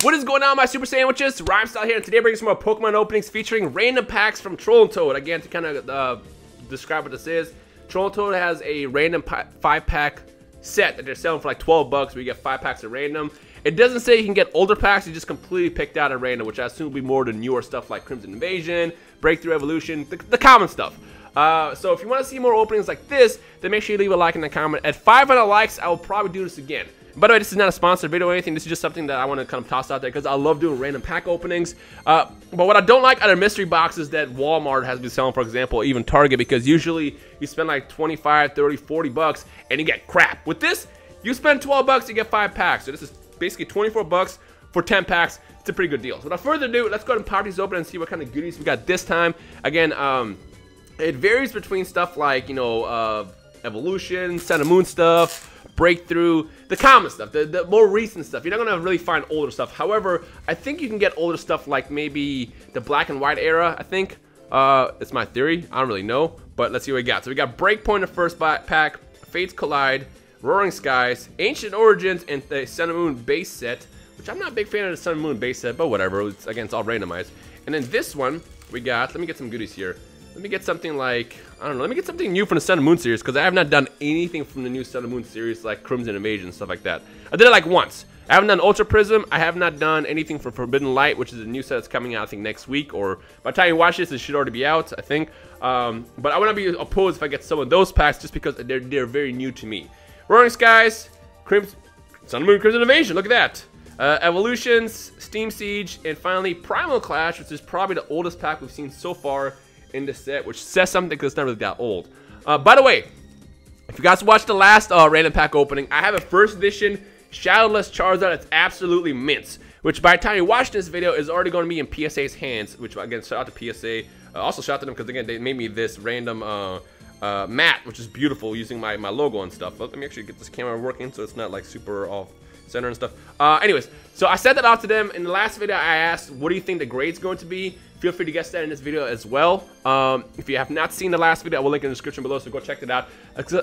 What is going on, my super sandwiches? Rhymestyle here, and today bringing some more Pokemon openings featuring random packs from Troll and Toad. Again, to kind of describe what this is, Troll and Toad has a random 5-pack set that they're selling for like 12 bucks, where you get 5 packs at random. It doesn't say you can get older packs, you just completely picked out at random, which I assume will be more the newer stuff like Crimson Invasion, Breakthrough Evolution, the common stuff. So if you want to see more openings like this, then make sure you leave a like and a comment. At 500 likes, I will probably do this again. By the way, this is not a sponsored video or anything. This is just something that I want to kind of toss out there because I love doing random pack openings. But what I don't like are the mystery boxes that Walmart has been selling, for example, even Target, because usually you spend like 25, 30, 40 bucks and you get crap. With this, you spend 12 bucks, you get 5 packs. So this is basically 24 bucks for 10 packs. It's a pretty good deal. So without further ado, let's go ahead and pop these open and see what kind of goodies we got this time. Again, it varies between stuff like, you know, Evolution, Sun and Moon stuff, Breakthrough, the common stuff, the more recent stuff. You're not going to really find older stuff. However, I think you can get older stuff like maybe the Black and White era, I think. It's my theory. I don't really know, but let's see what we got. So we got Breakpoint, the first pack, Fates Collide, Roaring Skies, Ancient Origins, and the Sun and Moon base set, which I'm not a big fan of the Sun and Moon base set, but whatever. It's, again, it's all randomized. And then this one, we got, let me get some goodies here. Let me get something like, I don't know, let me get something new from the Sun and Moon series, because I have not done anything from the new Sun and Moon series like Crimson Invasion and stuff like that. I did it like once. I haven't done Ultra Prism. I have not done anything for Forbidden Light, which is a new set that's coming out, I think, next week, or by the time you watch this, it should already be out, I think. But I wouldn't be opposed if I get some of those packs, just because they're very new to me. Roaring Skies, Sun and Moon, Crimson Invasion, look at that. Evolutions, Steam Siege, and finally Primal Clash, which is probably the oldest pack we've seen so far in this set, which says something because it's not really that old. By the way, if you guys watched the last random pack opening, I have a first edition Shadowless Charizard that's absolutely mints, which by the time you watch this video is already going to be in PSA's hands, which again, shout out to PSA. Also shout out to them because again, they made me this random mat, which is beautiful, using my logo and stuff. Let me actually get this camera working so it's not like super off center and stuff. Anyways, so I sent that out to them. In the last video, I asked, what do you think the grade's going to be? Feel free to guess that in this video as well. If you have not seen the last video, I will link in the description below, so go check it out.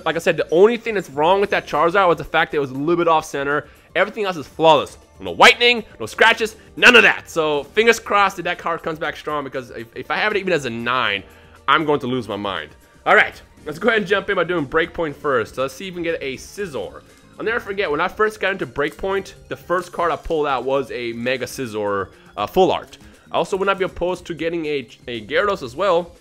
Like I said, the only thing that's wrong with that Charizard was the fact that it was a little bit off center. Everything else is flawless. No whitening, no scratches, none of that. So fingers crossed that card comes back strong, because if I have it even as a 9, I'm going to lose my mind. All right, let's go ahead and jump in by doing Breakpoint first. So let's see if we can get a Scizor. I'll never forget, when I first got into Breakpoint, the first card I pulled out was a Mega Scizor Full Art. I also would not be opposed to getting a Gyarados as well,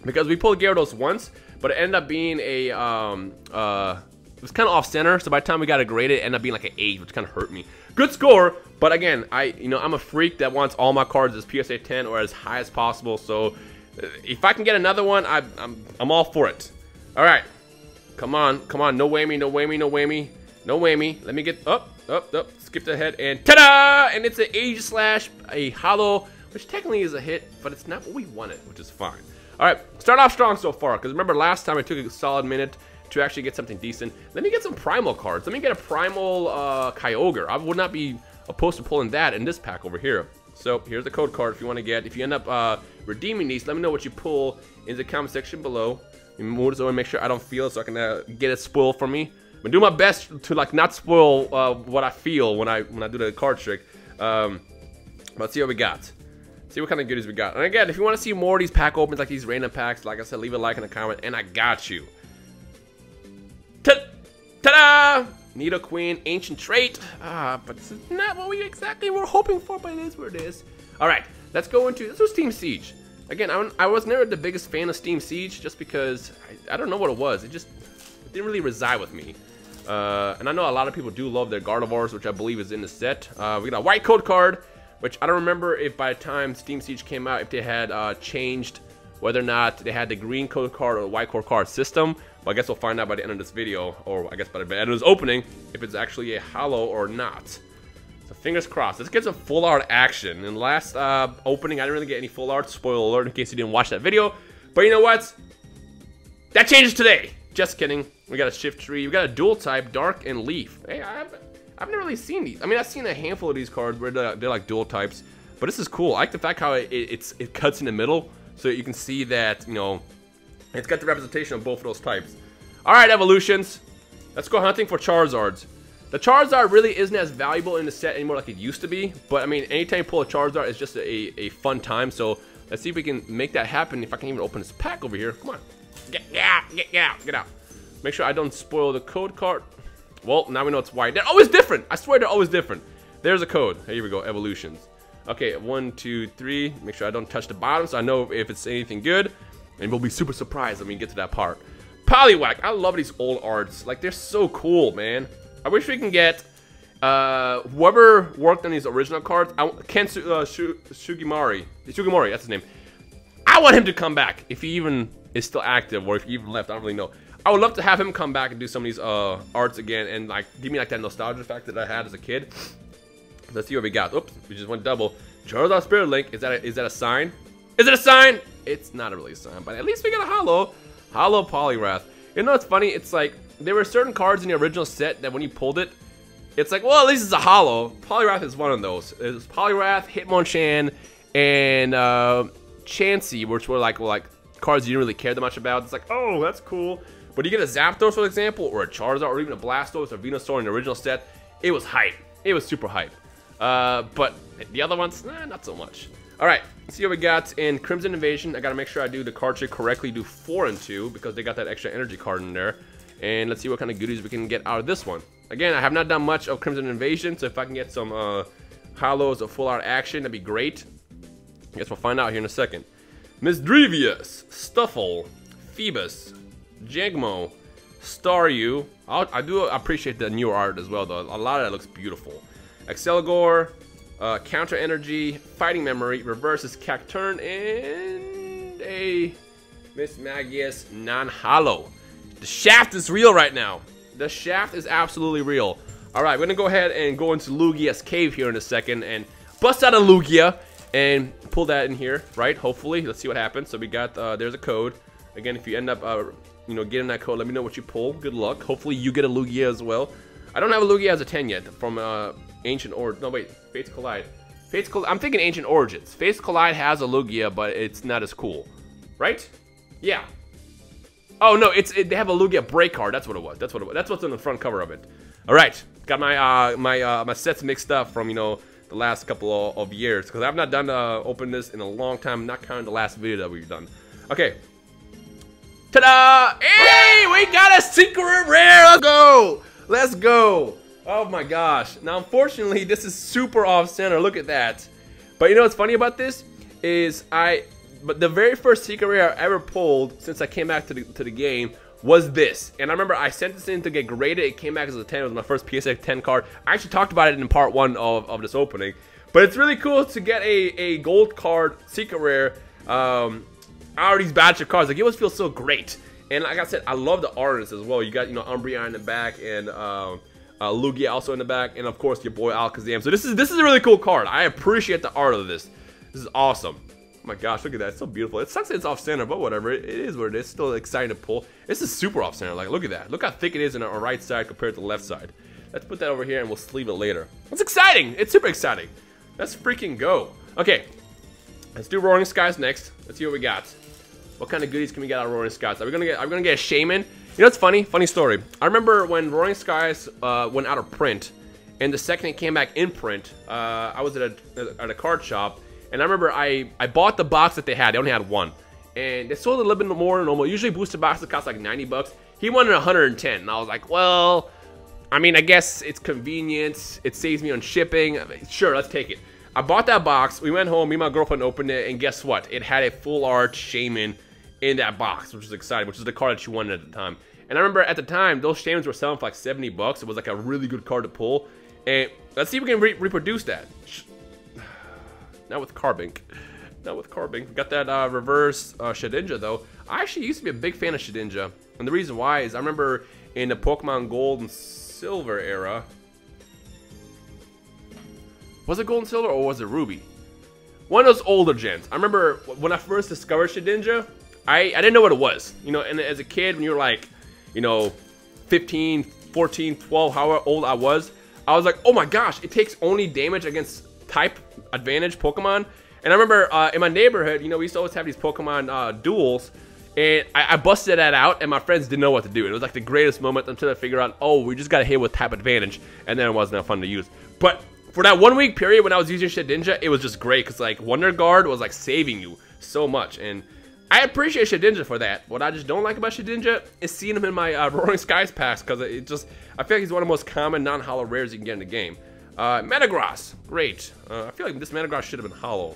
because we pulled Gyarados once, but it ended up being a, it was kind of off center, so by the time we got it graded, it ended up being like an 8, which kind of hurt me. Good score, but again, I'm a freak that wants all my cards as PSA 10 or as high as possible, so if I can get another one, I'm all for it. All right, come on, no whammy, no whammy, no whammy, no whammy. Let me get up, skip ahead, and ta-da! And it's an Aegislash, a hollow, which technically is a hit, but it's not what we wanted, which is fine. All right, start off strong so far, because remember last time I took a solid minute to actually get something decent. Let me get some Primal cards. Let me get a Primal Kyogre. I would not be opposed to pulling that in this pack over here. So here's the code card if you want to get. If you end up redeeming these, let me know what you pull in the comment section below. Move this over and make sure I don't feel it, so I can get it spoiled for me. I'm gonna do my best to like not spoil what I feel when I do the card trick. Let's see what we got. See what kind of goodies we got. And again, if you want to see more of these pack opens, like these random packs, like I said, leave a like and a comment, and I got you. Ta-da! Nidoqueen, Ancient Trait. But this is not what we exactly were hoping for, but it is what it is. All right, let's go into, this was Steam Siege. Again, I was never the biggest fan of Steam Siege, just because, I don't know what it was. It didn't really reside with me. And I know a lot of people do love their Gardevoirs, which I believe is in the set. We got a white code card, which I don't remember if by the time Steam Siege came out, if they had changed whether or not they had the green code card or the white code card system. But I guess we'll find out by the end of this video, or I guess by the end of this opening, if it's actually a hollow or not. So fingers crossed. Let's get some full art action. In the last opening, I didn't really get any full art. Spoiler alert in case you didn't watch that video. But you know what? That changes today. Just kidding. We got a Shift Tree. We got a dual type, Dark and Leaf. Hey, I've never really seen these. I mean, I've seen a handful of these cards where they're like dual types. But this is cool. I like the fact how it cuts in the middle, so you can see that, you know, it's got the representation of both of those types. All right, evolutions. Let's go hunting for Charizards. The Charizard really isn't as valuable in the set anymore like it used to be. But I mean, anytime you pull a Charizard, it's just a fun time. So let's see if we can make that happen. If I can even open this pack over here. Come on. Get out. Make sure I don't spoil the code card. Well, now we know it's white. They're always different. I swear they're always different. There's a code. Here we go. Evolutions. Okay, 1, 2, 3. Make sure I don't touch the bottom so I know if it's anything good. And we'll be super surprised when we get to that part. Poliwag. I love these old arts. Like, they're so cool, man. I wish we can get whoever worked on these original cards. Ken Sugimori. Sugimori, that's his name. I want him to come back if he even is still active or if he even left. I don't really know. I would love to have him come back and do some of these arts again and like give me like that nostalgia factor that I had as a kid. Let's see what we got. Oops, we just went double. Charizard Spirit Link. Is that a sign? Is it a sign? It's not really a sign, but at least we got a holo. Holo Poliwrath. You know what's funny? It's like there were certain cards in the original set that when you pulled it, it's like, well, at least it's a holo. Poliwrath is one of those. It's Poliwrath, Hitmonchan, and Chansey, which were like cards you didn't really care that much about. It's like, oh, that's cool. But you get a Zapdos, for example, or a Charizard, or even a Blastoise or Venusaur in the original set. It was hype. It was super hype. But the other ones, not so much. All right, let's see what we got in Crimson Invasion. I gotta make sure I do the card trick correctly, do 4 and 2 because they got that extra energy card in there. And let's see what kind of goodies we can get out of this one. Again, I have not done much of Crimson Invasion, so if I can get some holos of full art action, that'd be great. I guess we'll find out here in a second. Misdrevious, Stuffle, Phoebus, Jangmo, Staryu. I do appreciate the new art as well, though. A lot of that looks beautiful. Exceligor, Counter Energy, Fighting Memory, Reverses Cacturn, and a Miss Magius non-holo. The shaft is real right now. The shaft is absolutely real. All right, we're gonna go ahead and go into Lugia's cave here in a second and bust out a Lugia and pull that in here, right? Hopefully, let's see what happens. So we got there's a code. Again, if you end up you know, getting that code, let me know what you pull. Good luck. Hopefully, you get a Lugia as well. I don't have a Lugia as a 10 yet from Ancient Origins. No, wait, Fates Collide. I'm thinking Ancient Origins. Fates Collide has a Lugia, but it's not as cool, right? Yeah. Oh no, they have a Lugia break card. That's what it was. That's what's on the front cover of it. All right, got my my sets mixed up from, you know, the last couple of years because I've not done open this in a long time. Not counting the last video that we've done. Okay. Ta-da! Hey, we got a secret rare. Let's go. Let's go. Oh my gosh. Now, unfortunately, this is super off center. Look at that. But you know what's funny about this is but the very first secret rare I ever pulled since I came back to the game was this. And I remember I sent this in to get graded. It came back as a 10. It was my first PSA 10 card. I actually talked about it in part 1 of this opening. But it's really cool to get a gold card secret rare out of these batch of cards. Like, it always feels so great. And like I said, I love the artists as well. You got, you know, Umbreon in the back and Lugia also in the back, and of course your boy Alakazam. So this is a really cool card. I appreciate the art of this. This is awesome. Oh my gosh, look at that. It's so beautiful. It sucks that it's off center, but whatever. It is what it is. Still exciting to pull. This is super off center. Like, look at that. Look how thick it is on our right side compared to the left side. Let's put that over here and we'll sleeve it later. It's exciting. It's super exciting. Let's freaking go. Okay. Let's do Roaring Skies next. Let's see what we got. What kind of goodies can we get out of Roaring Skies? Are we gonna get a Shaman? You know what's funny? Funny story. I remember when Roaring Skies went out of print, and the second it came back in print, I was at a card shop, and I remember I bought the box that they had. They only had one, and they sold it a little bit more than normal. Usually booster boxes cost like 90 bucks. He wanted 110, and I was like, well, I mean, I guess it's convenience. It saves me on shipping. I mean, sure, let's take it. I bought that box. We went home. Me and my girlfriend opened it, and guess what? It had a full art Shaman in that box, which was exciting, which is the card that she wanted at the time. And I remember at the time, those Shamans were selling for like 70 bucks. It was like a really good card to pull. And let's see if we can reproduce that. Not with Carbink. Not with Carbink. We got that reverse Shedinja, though. I actually used to be a big fan of Shedinja. And the reason why is I remember in the Pokemon Gold and Silver era. Was it Gold and Silver or was it Ruby? One of those older gens. I remember when I first discovered Shedinja, I didn't know what it was. You know, and as a kid, when you were like, you know, 15, 14, 12, however old I was like, oh my gosh, it takes only damage against type advantage Pokemon. And I remember in my neighborhood, you know, we used to always have these Pokemon duels. And I busted that out, and my friends didn't know what to do. It was like the greatest moment until I figured out, oh, we just got to hit with tap advantage, and then it wasn't that fun to use. But for that 1 week period when I was using Shedinja, it was just great, because like Wonder Guard was like saving you so much, and I appreciate Shedinja for that. What I just don't like about Shedinja is seeing him in my Roaring Skies packs, because I feel like he's one of the most common non-hollow rares you can get in the game. Metagross, great. I feel like this Metagross should have been hollow.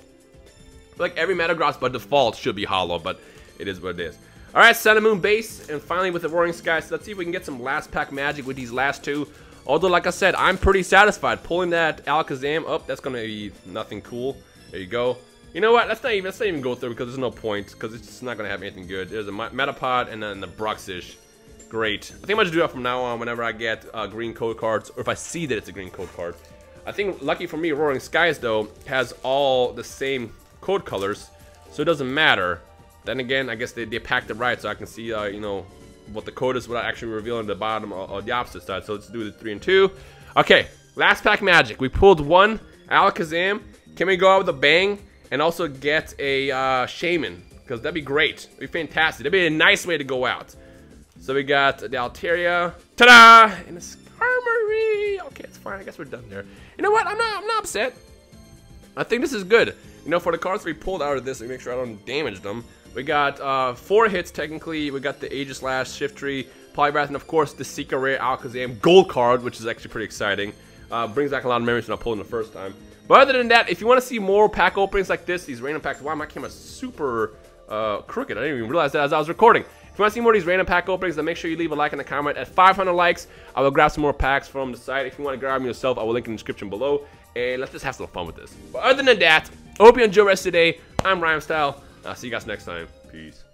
I feel like every Metagross by default should be hollow, but it is what it is. Alright, Sun and Moon base, and finally with the Roaring Skies. So let's see if we can get some last pack magic with these last two. Although, like I said, I'm pretty satisfied. Pulling that Alakazam up, that's going to be nothing cool. There you go. You know what? Let's not even go through because there's no point. Because it's just not going to have anything good. There's a Metapod and then the Bruxish. Great. I think I'm going to do that from now on whenever I get green code cards. Or if I see that it's a green code card. I think, lucky for me, Roaring Skies, though, has all the same code colors. So it doesn't matter. Then again, I guess they packed it right so I can see, you know, what the code is without actually revealing the bottom or the opposite side. So let's do the 3 and 2. Okay, last pack magic. We pulled one Alakazam. Can we go out with a bang and also get a Shaman? Because that'd be great. That'd be fantastic. That'd be a nice way to go out. So we got the Altaria. Ta-da! And a Skarmory. Okay, it's fine. I guess we're done there. You know what? I'm not upset. I think this is good. You know, for the cards we pulled out of this, let me make sure I don't damage them. We got 4 hits technically. We got the Aegislash, Shiftry, Poliwrath, and of course the Secret Rare Alakazam Gold card, which is actually pretty exciting. Brings back a lot of memories when I pulled it the first time. But other than that, if you want to see more pack openings like this, these random packs, wow, my camera's super crooked. I didn't even realize that as I was recording. If you want to see more of these random pack openings, then make sure you leave a like and a comment. At 500 likes, I will grab some more packs from the site. If you want to grab them yourself, I will link in the description below. And let's just have some fun with this. But other than that, I hope you enjoy the rest of the day. I'm Rhymestyle. I'll see you guys next time. Peace.